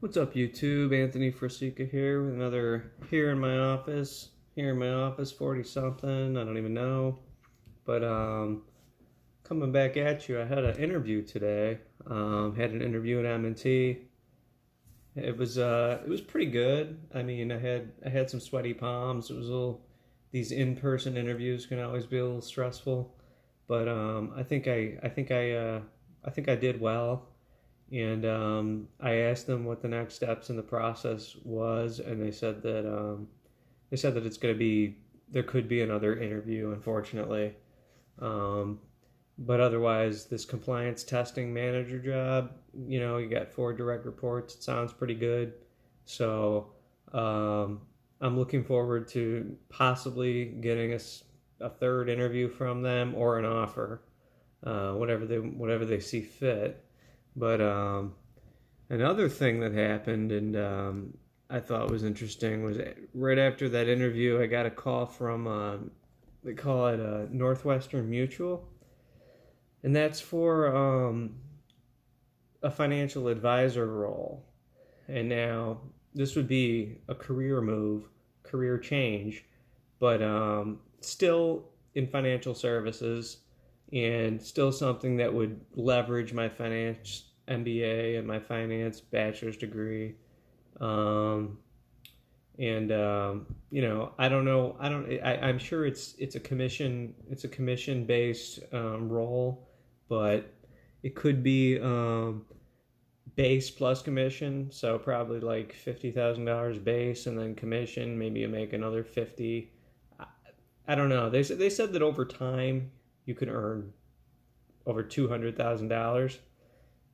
What's up, YouTube? Anthony Frasica here with another Here in My Office. Here in My Office, 40 something, I don't even know. But coming back at you, I had an interview today. Had an interview at M&T. It was pretty good. I mean, I had some sweaty palms. It was a little, these in-person interviews can always be a little stressful, but I think I did well. And I asked them what the next steps in the process was, and they said that it's going to be there could be another interview, unfortunately. Um, but otherwise, this compliance testing manager job, you got 4 direct reports. It sounds pretty good. So um, I'm looking forward to possibly getting a third interview from them or an offer, whatever they see fit. But another thing that happened, and I thought was interesting, was right after that interview, I got a call from they call it Northwestern Mutual, and that's for a financial advisor role. And now this would be a career move, career change, but still in financial services and still something that would leverage my finance MBA and my finance bachelor's degree. Um, and I don't know. I'm sure it's a commission based role, but it could be base plus commission. So probably like $50,000 base, and then commission. Maybe you make another 50. I don't know. They said that over time you can earn over $200,000,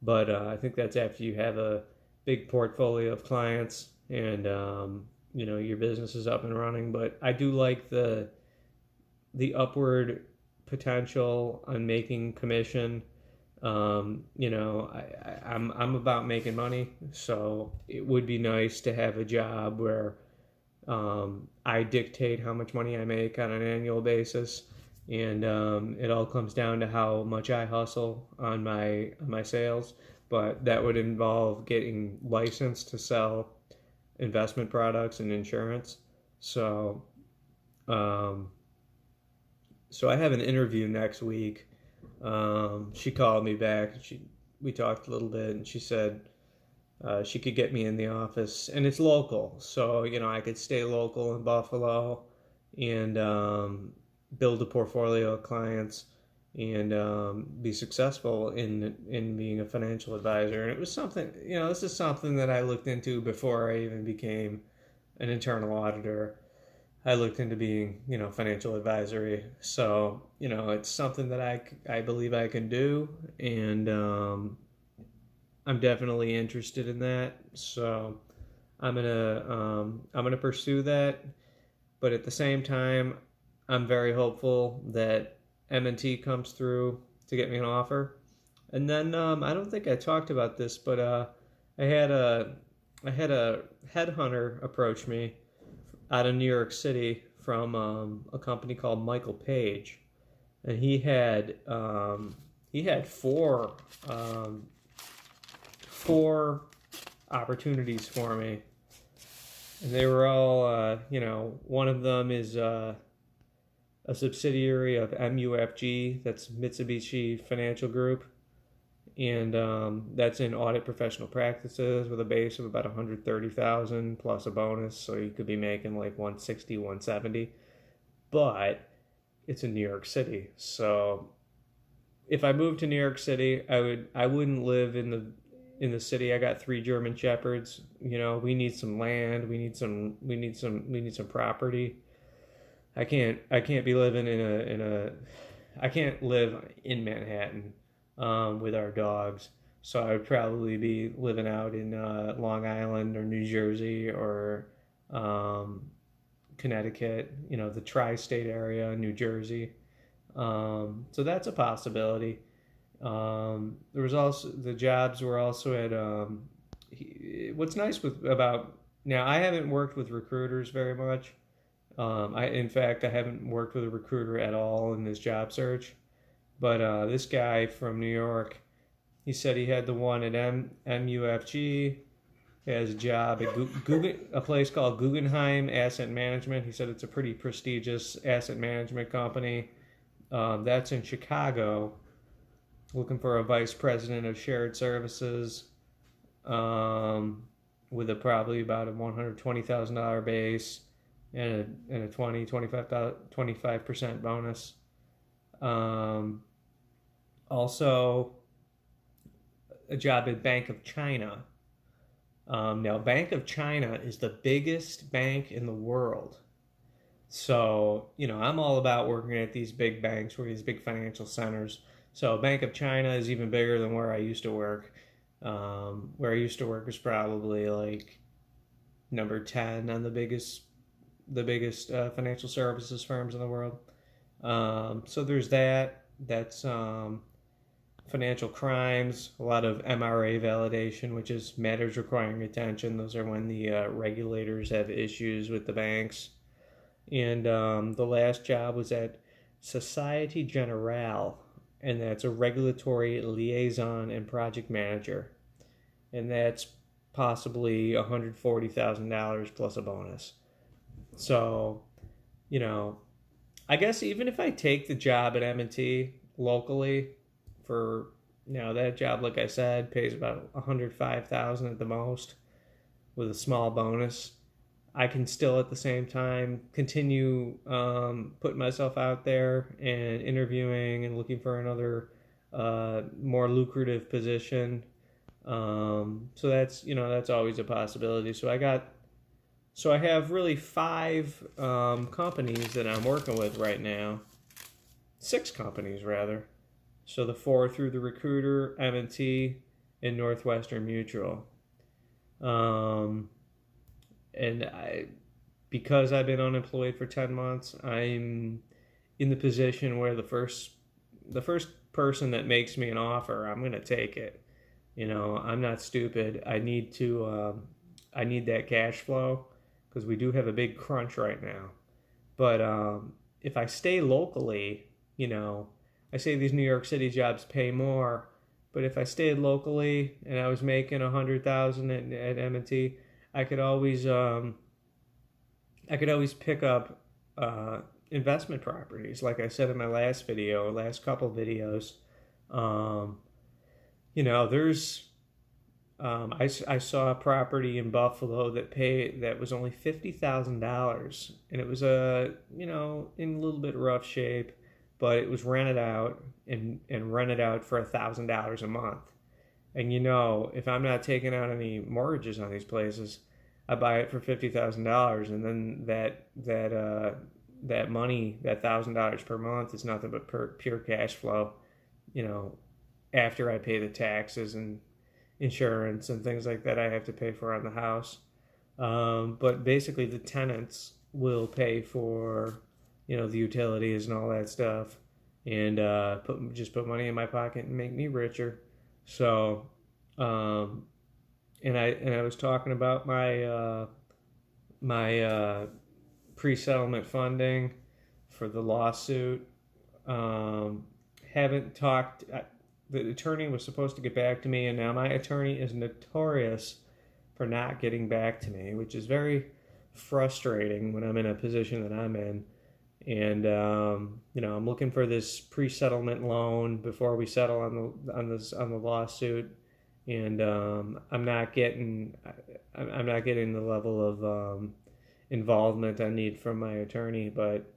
but I think that's after you have a big portfolio of clients and your business is up and running. But I do like the upward potential on making commission. I'm about making money, so it would be nice to have a job where I dictate how much money I make on an annual basis, and it all comes down to how much I hustle on my sales. But that would involve getting licensed to sell investment products and insurance. So, um, so I have an interview next week. She called me back. We talked a little bit, and she said she could get me in the office, and it's local, so I could stay local in Buffalo and build a portfolio of clients and be successful in being a financial advisor. And it was something, this is something that I looked into before I even became an internal auditor. I looked into being, financial advisory. So, it's something that I believe I can do, and I'm definitely interested in that. So I'm gonna pursue that. But at the same time, I'm very hopeful that M&T comes through to get me an offer. And then I don't think I talked about this, but I had a I had a headhunter approach me out of New York City from a company called Michael Page, and he had four opportunities for me, and they were all one of them is a subsidiary of MUFG, that's Mitsubishi Financial Group, and that's in audit professional practices with a base of about 130,000 plus a bonus, so you could be making like 160, 170. But it's in New York City, so if I moved to New York City, I wouldn't live in the city. I got 3 German Shepherds. We need some land. We need some property. I can't be living I can't live in Manhattan with our dogs. So I would probably be living out in Long Island or New Jersey or um, Connecticut, the tri-state area, New Jersey. So that's a possibility. There was also the jobs were also at. What's nice about now, I haven't worked with recruiters very much. In fact, I haven't worked with a recruiter at all in this job search. But this guy from New York, he said he had the one at MUFG, He has a job at a place called Guggenheim Asset Management. He said it's a pretty prestigious asset management company. That's in Chicago. Looking for a vice president of shared services, with a probably about a $120,000 base and a 25% bonus. Um, Also, a job at Bank of China. Now, Bank of China is the biggest bank in the world. So, I'm all about working at these big banks, where these big financial centers. So, Bank of China is even bigger than where I used to work. Where I used to work was probably like number 10 on the biggest financial services firms in the world. So there's that. That's financial crimes, a lot of MRA validation, which is matters requiring attention. Those are when the regulators have issues with the banks. And the last job was at Societe Generale, and that's a regulatory liaison and project manager. And that's possibly $140,000 plus a bonus. So, you know, I guess even if I take the job at M&T locally, for that job, like I said, pays about 105,000 at the most with a small bonus. I can still at the same time continue putting myself out there and interviewing and looking for another more lucrative position. So that's always a possibility. So I have really five companies that I'm working with right now. 6 companies rather. So the 4 through the recruiter, M&T, and Northwestern Mutual. And because I've been unemployed for 10 months, I'm in the position where the first person that makes me an offer, I'm going to take it. I'm not stupid. I need that cash flow because we do have a big crunch right now. But if I stay locally, I say these New York City jobs pay more, but if I stayed locally and I was making 100,000 at M&T, I could always pick up investment properties, like I said in my last couple videos. There's I saw a property in Buffalo that was only $50,000, and it was in a little bit rough shape, but it was rented out and rented out for $1,000 a month. And if I'm not taking out any mortgages on these places, I buy it for $50,000, and then that money, that $1,000 per month, is nothing but pure cash flow. After I pay the taxes and insurance and things like that I have to pay for on the house. But basically, the tenants will pay for the utilities and all that stuff, and put money in my pocket and make me richer. So, and I was talking about my pre-settlement funding for the lawsuit. Haven't talked. The attorney was supposed to get back to me, and now my attorney is notorious for not getting back to me, which is very frustrating when I'm in a position that I'm in. And I'm looking for this pre-settlement loan before we settle on the lawsuit, and I'm not getting the level of involvement I need from my attorney. But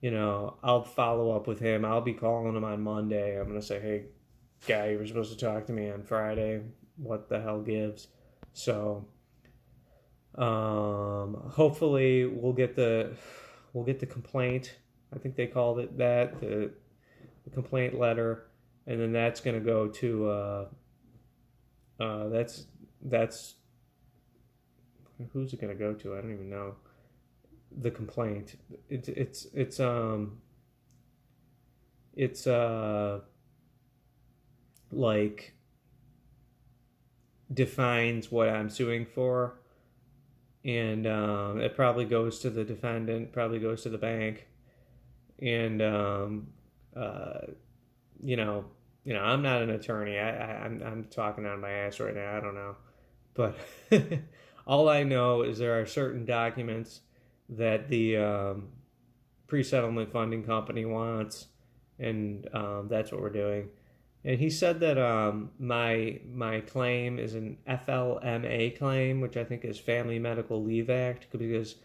I'll follow up with him. I'll be calling him on Monday. I'm gonna say, hey, guy, you were supposed to talk to me on Friday. What the hell gives? So hopefully we'll get the complaint. I think they called it that, the complaint letter, and then that's going to go to that's who's it going to go to? I don't even know. The complaint. It's like defines what I'm suing for, and it probably goes to the defendant, probably goes to the bank, and I'm not an attorney. I'm talking on my ass right now. I don't know, But all I know is there are certain documents that the pre-settlement funding company wants, and that's what we're doing. And he said that my claim is an FLMA claim, which I think is Family Medical Leave Act, because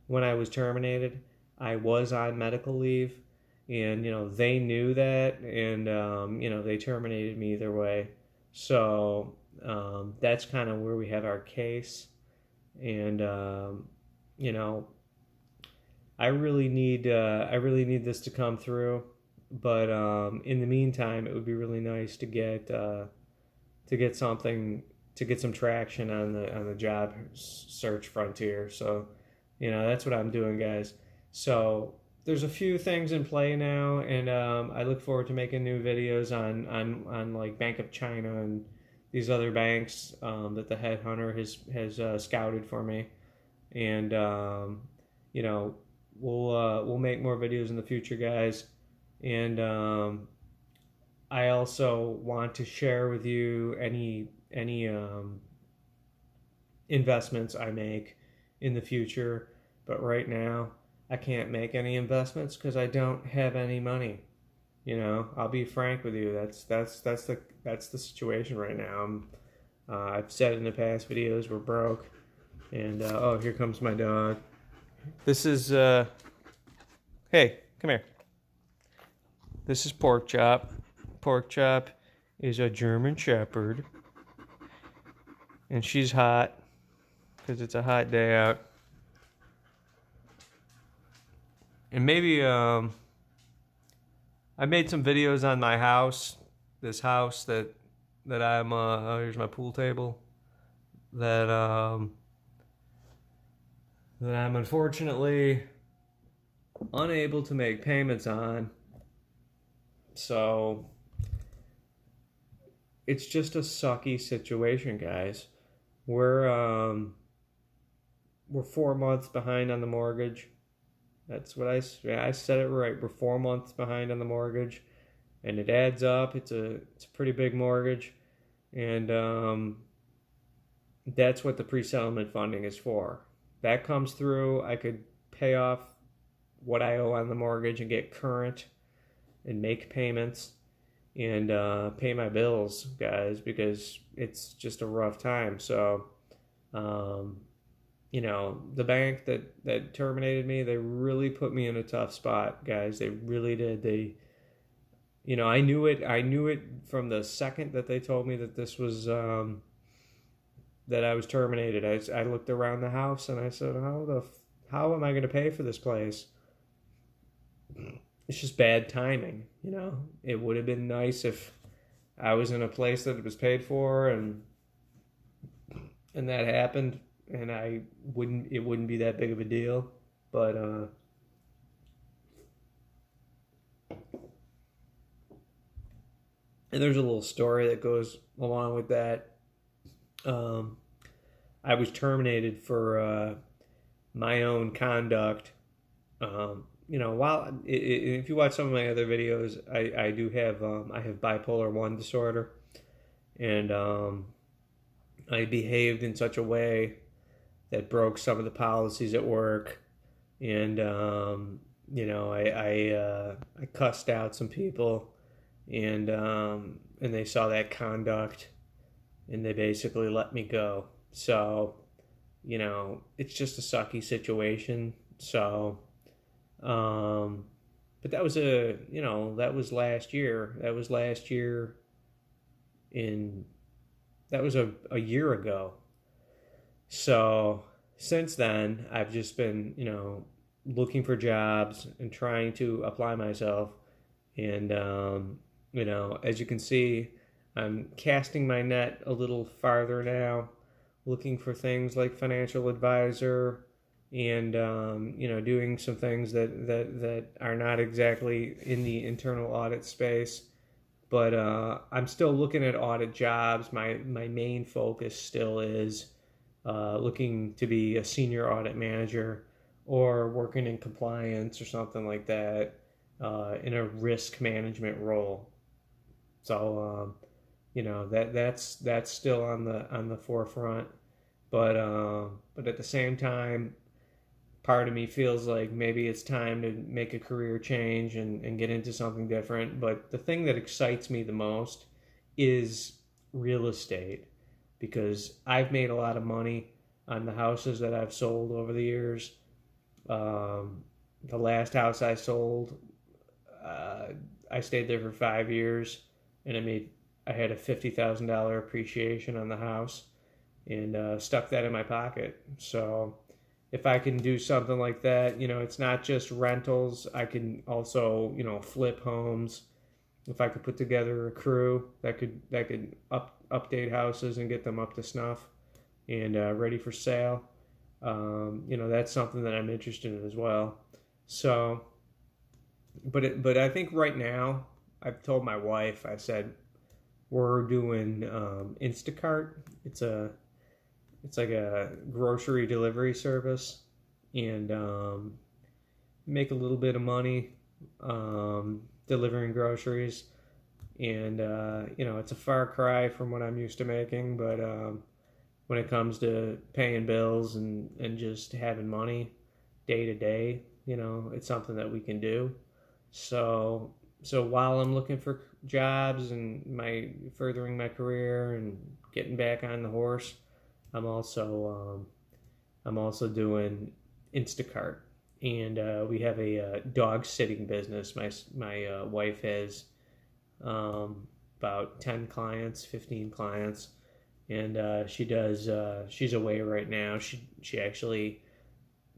when I was terminated, I was on medical leave, and they knew that, and they terminated me either way. So that's kind of where we have our case, and you know I really need this to come through. But in the meantime, it would be really nice to get something, to get some traction on the job search frontier. So that's what I'm doing, guys. So there's a few things in play now, and I look forward to making new videos on like Bank of China and these other banks that the headhunter has scouted for me, and we'll make more videos in the future, guys. And I also want to share with you any investments I make in the future. But right now, I can't make any investments because I don't have any money. I'll be frank with you. That's the situation right now. I've said in the past videos, we're broke. And oh, here comes my dog. This is hey, come here. This is Pork Chop. Pork Chop is a German Shepherd. And she's hot because it's a hot day out. And maybe I made some videos on my house. This house that I'm here's my pool table. That I'm unfortunately unable to make payments on. So it's just a sucky situation, guys. We're 4 months behind on the mortgage. That's what I said it right. We're 4 months behind on the mortgage, and it adds up. It's a pretty big mortgage, and that's what the pre-settlement funding is for. That comes through, I could pay off what I owe on the mortgage and get current and make payments and pay my bills, guys, because it's just a rough time. So, the bank that terminated me, they really put me in a tough spot, guys. They really did. I knew it from the second that they told me that this was, that I was terminated. I looked around the house and I said, how am I going to pay for this place? It's just bad timing, It would have been nice if I was in a place that it was paid for and that happened, and it wouldn't be that big of a deal. But and there's a little story that goes along with that. I was terminated for my own conduct. If you watch some of my other videos, I do have I have bipolar 1 disorder, and I behaved in such a way that broke some of the policies at work, and I cussed out some people, and they saw that conduct, and they basically let me go. So, it's just a sucky situation. So. But that was that was last year. That was a year ago. So since then, I've just been, looking for jobs and trying to apply myself. And, as you can see, I'm casting my net a little farther now, looking for things like financial advisor, and doing some things that are not exactly in the internal audit space, but I'm still looking at audit jobs. My main focus still is looking to be a senior audit manager or working in compliance or something like that, in a risk management role. So that's still on the forefront. but at the same time, part of me feels like maybe it's time to make a career change and get into something different. But the thing that excites me the most is real estate, because I've made a lot of money on the houses that I've sold over the years. The last house I sold, uh, I stayed there for 5 years, and I had a $50,000 appreciation on the house, and stuck that in my pocket. So if I can do something like that, it's not just rentals. I can also, flip homes. If I could put together a crew that could update houses and get them up to snuff and ready for sale, that's something that I'm interested in as well. So, but I think right now, I've told my wife, I said we're doing Instacart. It's like a grocery delivery service, and make a little bit of money delivering groceries. And it's a far cry from what I'm used to making, but when it comes to paying bills and just having money day to day, it's something that we can do. So while I'm looking for jobs and furthering my career and getting back on the horse, I'm also doing Instacart, and we have a dog sitting business. My wife has about 10 clients, 15 clients, and she does. She's away right now. She actually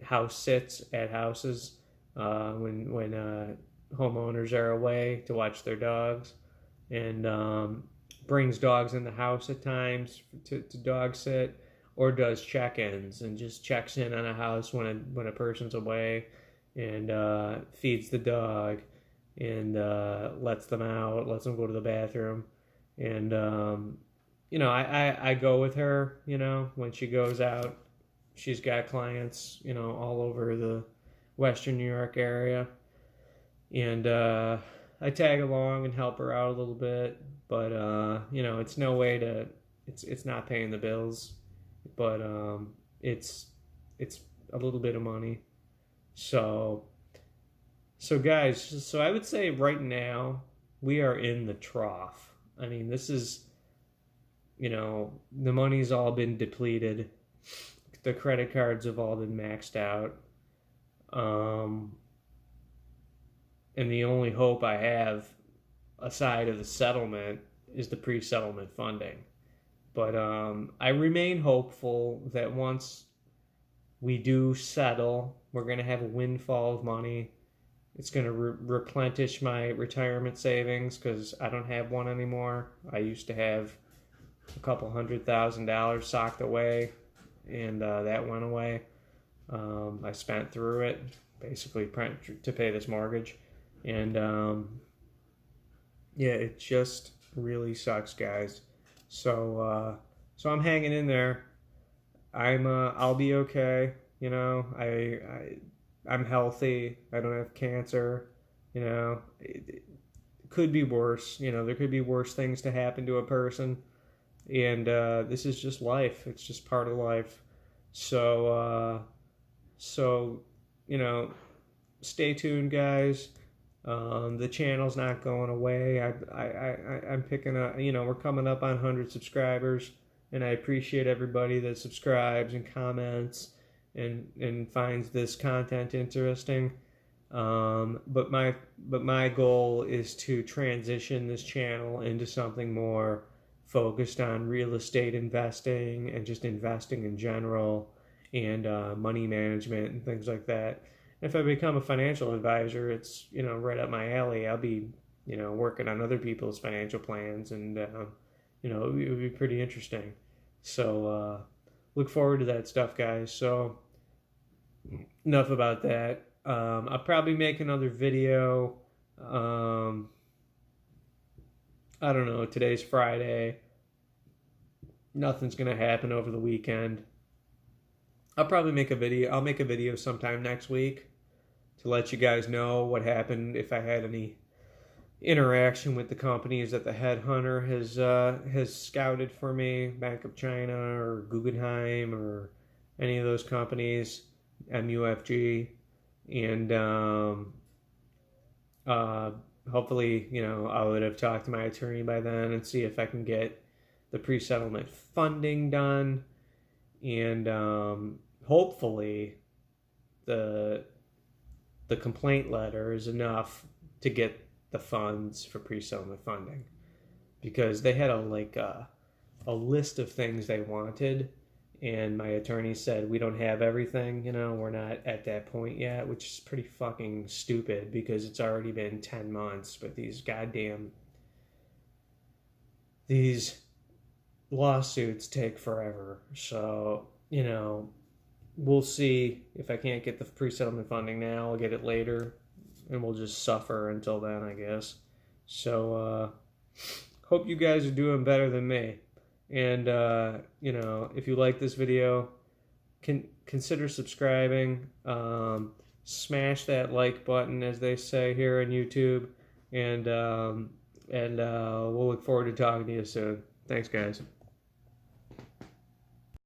house sits at houses when homeowners are away to watch their dogs, and brings dogs in the house at times to dog sit, or does check-ins and just checks in on a house when a person's away, and feeds the dog, and lets them out, lets them go to the bathroom. And I go with her, when she goes out. She's got clients, all over the Western New York area, and I tag along and help her out a little bit. But it's no way to it's not paying the bills, but it's a little bit of money. So guys, I would say right now we are in the trough. I mean, this is, the money's all been depleted. The credit cards have all been maxed out. And the only hope I have, aside of the settlement, is the pre-settlement funding. But I remain hopeful that once we do settle, we're going to have a windfall of money. It's going to replenish my retirement savings, because I don't have one anymore. I used to have a couple $100,000 socked away, and that went away. I spent through it, basically to pay this mortgage. And it just really sucks, guys. So I'm hanging in there. I'll be okay. I'm healthy. I don't have cancer. It could be worse. There could be worse things to happen to a person, and this is just life. It's just part of life. So stay tuned, guys. The channel's not going away. I'm picking up, we're coming up on 100 subscribers, and I appreciate everybody that subscribes and comments and finds this content interesting. But my goal is to transition this channel into something more focused on real estate investing and just investing in general, and money management and things like that. If I become a financial advisor, it's, right up my alley. I'll be, working on other people's financial plans, and, it would be pretty interesting. So look forward to that stuff, guys. So enough about that. I'll probably make another video. I don't know. Today's Friday. Nothing's going to happen over the weekend. I'll probably make a video. I'll make a video sometime next week to let you guys know what happened, if I had any interaction with the companies that the headhunter has scouted for me, Bank of China or Guggenheim or any of those companies, MUFG, and hopefully, I would have talked to my attorney by then and see if I can get the pre-settlement funding done, and hopefully the complaint letter is enough to get the funds for pre-settlement funding, because they had a list of things they wanted, and my attorney said we don't have everything, we're not at that point yet, which is pretty fucking stupid because it's already been 10 months, but these lawsuits take forever. So, we'll see. If I can't get the pre-settlement funding now, I'll get it later, and we'll just suffer until then, I guess. So, hope you guys are doing better than me. And, if you like this video, consider subscribing. Smash that like button, as they say here on YouTube. And we'll look forward to talking to you soon. Thanks, guys.